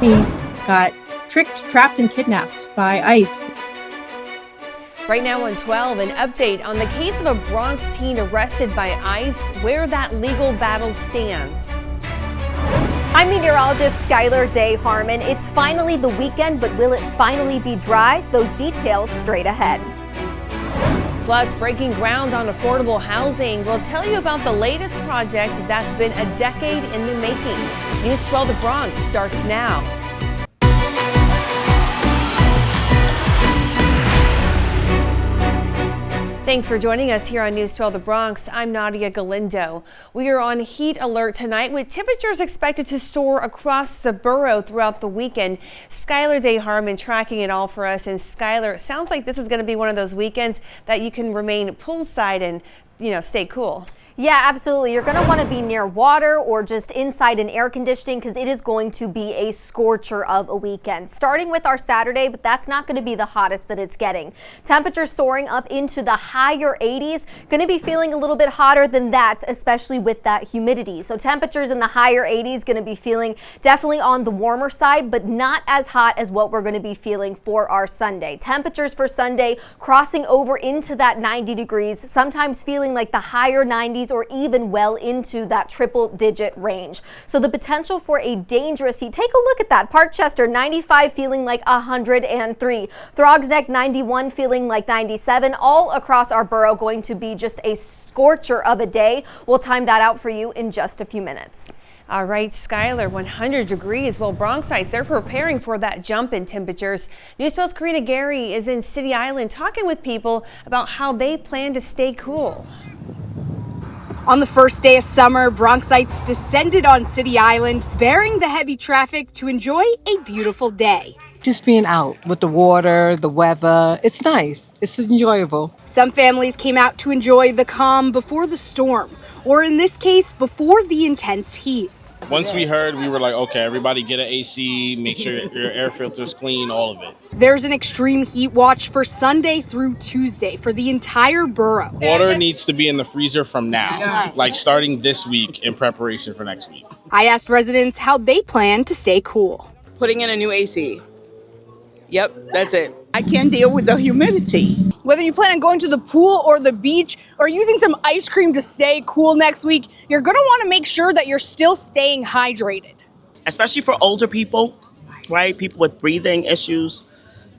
He got tricked, trapped, and kidnapped by ICE. Right now on 12, an update on the case of a Bronx teen arrested by ICE, where that legal battle stands. I'm meteorologist SKYLER Harman. It's finally the weekend, but will it finally be dry? Those details straight ahead. Plus, breaking ground on affordable housing. We'll tell you about the latest project that's been a decade in the making. News 12 The Bronx starts now. Thanks for joining us here on News 12 The Bronx. I'm NADIA GALINDO. We are on heat alert tonight with temperatures expected to soar across the borough throughout the weekend. SKYLER Harman tracking it all for us. And SKYLER, it sounds like this is going to be one of those weekends that you can remain poolside and, stay cool. Yeah, absolutely. You're going to want to be near water or just inside in air conditioning because it is going to be a scorcher of a weekend. Starting with our Saturday, but that's not going to be the hottest that it's getting. Temperatures soaring up into the higher 80s. Going to be feeling a little bit hotter than that, especially with that humidity. So temperatures in the higher 80s going to be feeling definitely on the warmer side, but not as hot as what we're going to be feeling for our Sunday. Temperatures for Sunday crossing over into that 90 degrees, sometimes feeling like the higher 90s or even well into that triple-digit range. So the potential for a dangerous heat. Take a look at that. Parkchester 95 feeling like 103. Throgs Neck 91 feeling like 97. All across our borough going to be just a scorcher of a day. We'll time that out for you in just a few minutes. All right, SKYLER, 100 degrees. Well, Bronxites, they're preparing for that jump in temperatures. News 12's KARINA Garry is in City Island talking with people about how they plan to stay cool. On the first day of summer, Bronxites descended on City Island, bearing the heavy traffic to enjoy a beautiful day. Just being out with the water, the weather, it's nice. It's enjoyable. Some families came out to enjoy the calm before the storm, or in this case, before the intense heat. Once we heard, we were like, okay, everybody get an AC, make sure your air filter's clean, all of it. There's an extreme heat watch for Sunday through Tuesday for the entire borough. Water needs to be in the freezer from now, like starting this week in preparation for next week. I asked residents how they plan to stay cool. Putting in a new AC. Yep, that's it. I can't deal with the humidity. Whether you plan on going to the pool or the beach or using some ice cream to stay cool next week, you're going to want to make sure that you're still staying hydrated. Especially for older people, right? People with breathing issues,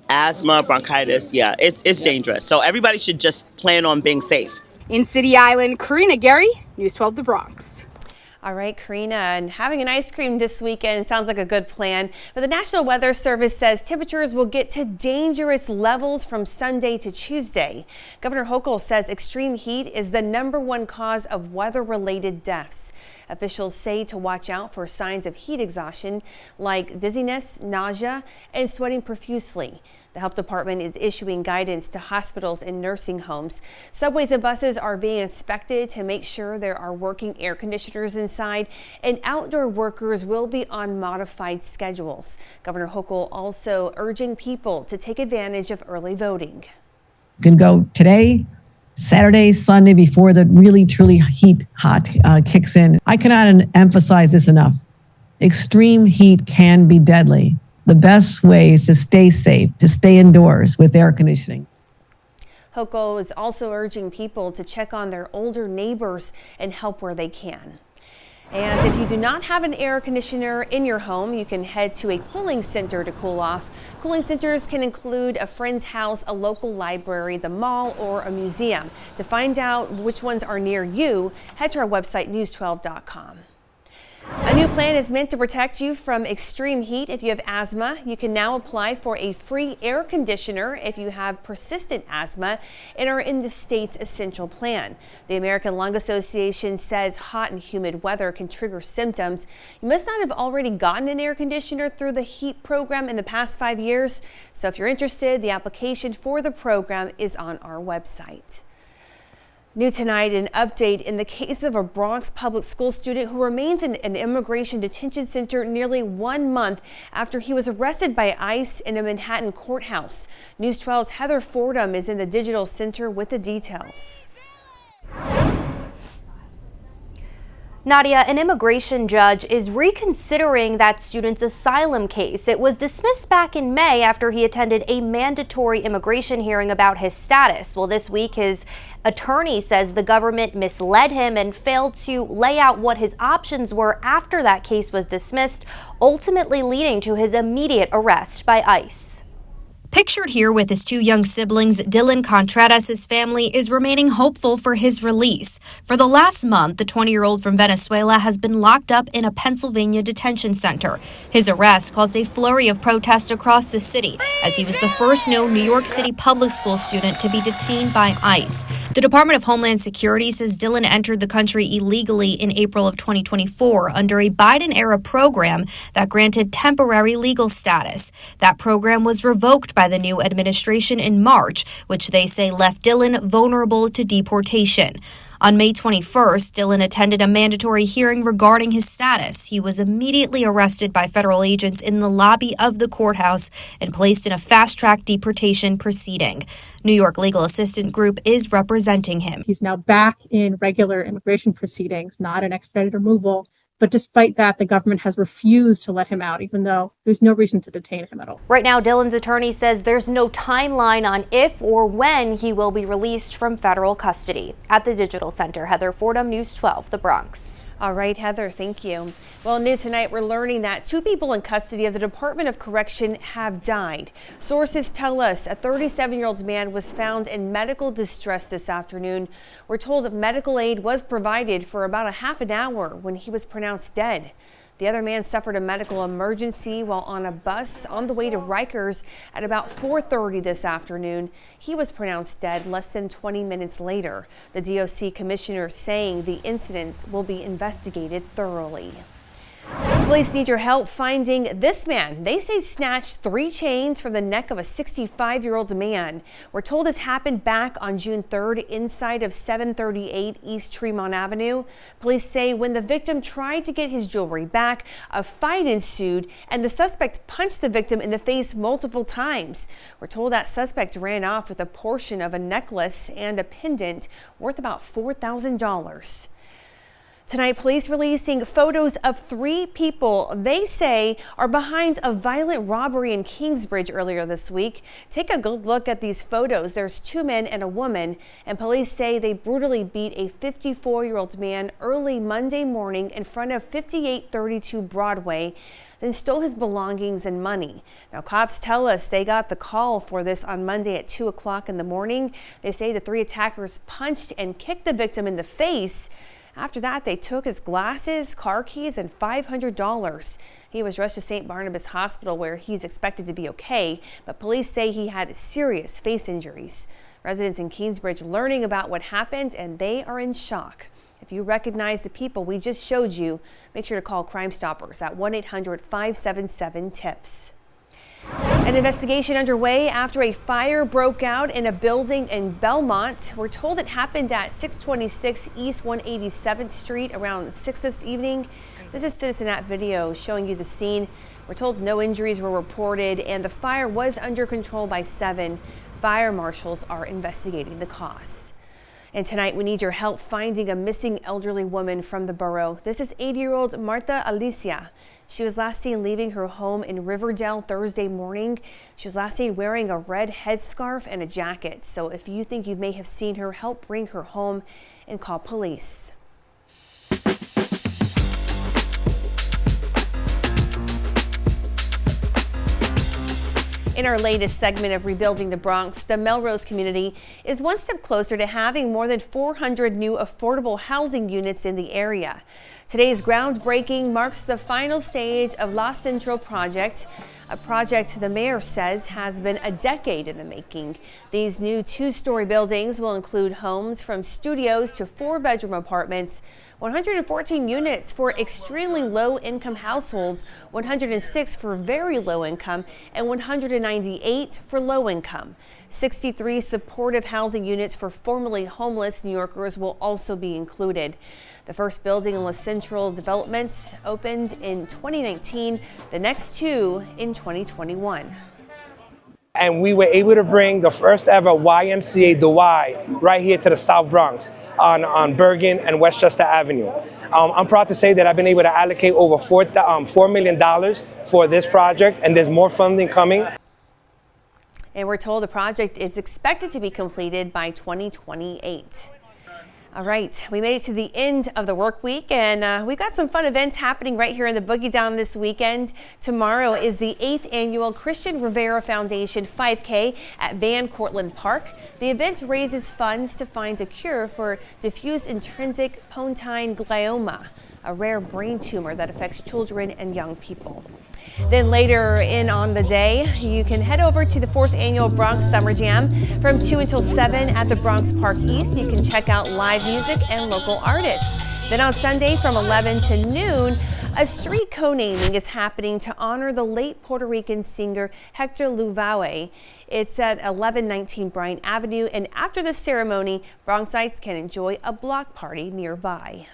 asthma, bronchitis. Yeah, it's dangerous. So everybody should just plan on being safe. In City Island, KARINA Garry, News 12 The Bronx. All right, KARINA, and having an ice cream this weekend sounds like a good plan. But the National Weather Service says temperatures will get to dangerous levels from Sunday to Tuesday. Governor Hochul says extreme heat is the #1 cause of weather-related deaths. Officials say to watch out for signs of heat exhaustion like dizziness, nausea, and sweating profusely. The health department is issuing guidance to hospitals and nursing homes. Subways and buses are being inspected to make sure there are working air conditioners inside, and outdoor workers will be on modified schedules. Governor Hochul also urging people to take advantage of early voting. You can go today, Saturday, Sunday, before the really, truly hot kicks in. I cannot emphasize this enough. Extreme heat can be deadly. The best way is to stay safe, to stay indoors with air conditioning. Hochul is also urging people to check on their older neighbors and help where they can. And if you do not have an air conditioner in your home, you can head to a cooling center to cool off. Cooling centers can include a friend's house, a local library, the mall, or a museum. To find out which ones are near you, head to our website, news12.com. A new plan is meant to protect you from extreme heat. If you have asthma, you can now apply for a free air conditioner if you have persistent asthma and are in the state's essential plan. The American Lung Association says hot and humid weather can trigger symptoms. You must not have already gotten an air conditioner through the HEAT program in the past 5 years. So if you're interested, the application for the program is on our website. New tonight, an update in the case of a Bronx public school student who remains in an immigration detention center nearly 1 month after he was arrested by ICE in a Manhattan courthouse. News 12's Heather FORDHAM is in the digital center with the details. Nadia, an immigration judge is reconsidering that student's asylum case. It was dismissed back in May after he attended a mandatory immigration hearing about his status. Well, this week his attorney says the government misled him and failed to lay out what his options were after that case was dismissed, ultimately leading to his immediate arrest by ICE. Pictured here with his two young siblings, Dylan Contreras' family is remaining hopeful for his release. For the last month, the 20-year-old from Venezuela has been locked up in a Pennsylvania detention center. His arrest caused a flurry of protests across the city, as he was the first known New York City public school student to be detained by ICE. The Department of Homeland Security says Dylan entered the country illegally in April of 2024 under a Biden-era program that granted temporary legal status. That program was revoked by the new administration in March, which they say left Dylan vulnerable to deportation. On May 21st, Dylan attended a mandatory hearing regarding his status. He was immediately arrested by federal agents in the lobby of the courthouse and placed in a fast-track deportation proceeding. New York Legal Assistance Group is representing him. He's now back in regular immigration proceedings, not an expedited removal. But despite that, the government has refused to let him out, even though there's no reason to detain him at all. Right now, Dylan's attorney says there's no timeline on if or when he will be released from federal custody. At the Digital Center, Heather Fordham, News 12, the Bronx. All right, Heather, thank you. Well, new tonight, we're learning that 2 people in custody of the Department of Correction have died. Sources tell us a 37-year-old man was found in medical distress this afternoon. We're told medical aid was provided for about a half an hour when he was pronounced dead. The other man suffered a medical emergency while on a bus on the way to Rikers at about 4:30 this afternoon. He was pronounced dead less than 20 minutes later. The DOC commissioner saying the incidents will be investigated thoroughly. Police need your help finding this man. They say snatched 3 chains from the neck of a 65-year-old man. We're told this happened back on June 3rd inside of 738 East Tremont Avenue. Police say when the victim tried to get his jewelry back, a fight ensued and the suspect punched the victim in the face multiple times. We're told that suspect ran off with a portion of a necklace and a pendant worth about $4,000. Tonight, police releasing photos of 3 people they say are behind a violent robbery in Kingsbridge earlier this week. Take a good look at these photos. There's 2 men and a woman, and police say they brutally beat a 54-year-old man early Monday morning in front of 5832 Broadway, then stole his belongings and money. Now, cops tell us they got the call for this on Monday at 2 o'clock in the morning. They say the 3 attackers punched and kicked the victim in the face. After that, they took his glasses, car keys, and $500. He was rushed to St. Barnabas Hospital where he's expected to be okay, but police say he had serious face injuries. Residents in Kingsbridge learning about what happened, and they are in shock. If you recognize the people we just showed you, make sure to call Crime Stoppers at 1-800-577-TIPS. An investigation underway after a fire broke out in a building in Belmont. We're told it happened at 626 East 187th Street around 6 this evening. This is Citizen App video showing you the scene. We're told no injuries were reported and the fire was under control by 7. Fire marshals are investigating the cause. And tonight, we need your help finding a missing elderly woman from the borough. This is 80-year-old Marta Alicia. She was last seen leaving her home in Riverdale Thursday morning. She was last seen wearing a red headscarf and a jacket. So if you think you may have seen her, help bring her home and call police. In our latest segment of Rebuilding the Bronx, the Melrose community is one step closer to having more than 400 new affordable housing units in the area. Today's groundbreaking marks the final stage of La Central project, a project the mayor says has been a decade in the making. These new 2-story buildings will include homes from studios to 4-bedroom apartments, 114 units for extremely low-income households, 106 for very low income, and 198 for low income. 63 supportive housing units for formerly homeless New Yorkers will also be included. The first building in La Central Developments opened in 2019, the next 2 in 2021. And we were able to bring the first ever YMCA, the Y, right here to the South Bronx on Bergen and Westchester Avenue. I'm proud to say that I've been able to allocate over $4 million for this project, and there's more funding coming. And we're told the project is expected to be completed by 2028. All right, we made it to the end of the work week, and we've got some fun events happening right here in the Boogie Down this weekend. Tomorrow is the 8th annual Christian Rivera Foundation 5K at Van Cortlandt Park. The event raises funds to find a cure for diffuse intrinsic pontine glioma, a rare brain tumor that affects children and young people. Then later in on the day, you can head over to the 4th annual Bronx Summer Jam from 2 until 7 at the Bronx Park East. You can check out live music and local artists. Then on Sunday from 11 to noon, a street co-naming is happening to honor the late Puerto Rican singer Hector Lavoe. It's at 1119 Bryant Avenue, and after the ceremony, Bronxites can enjoy a block party nearby.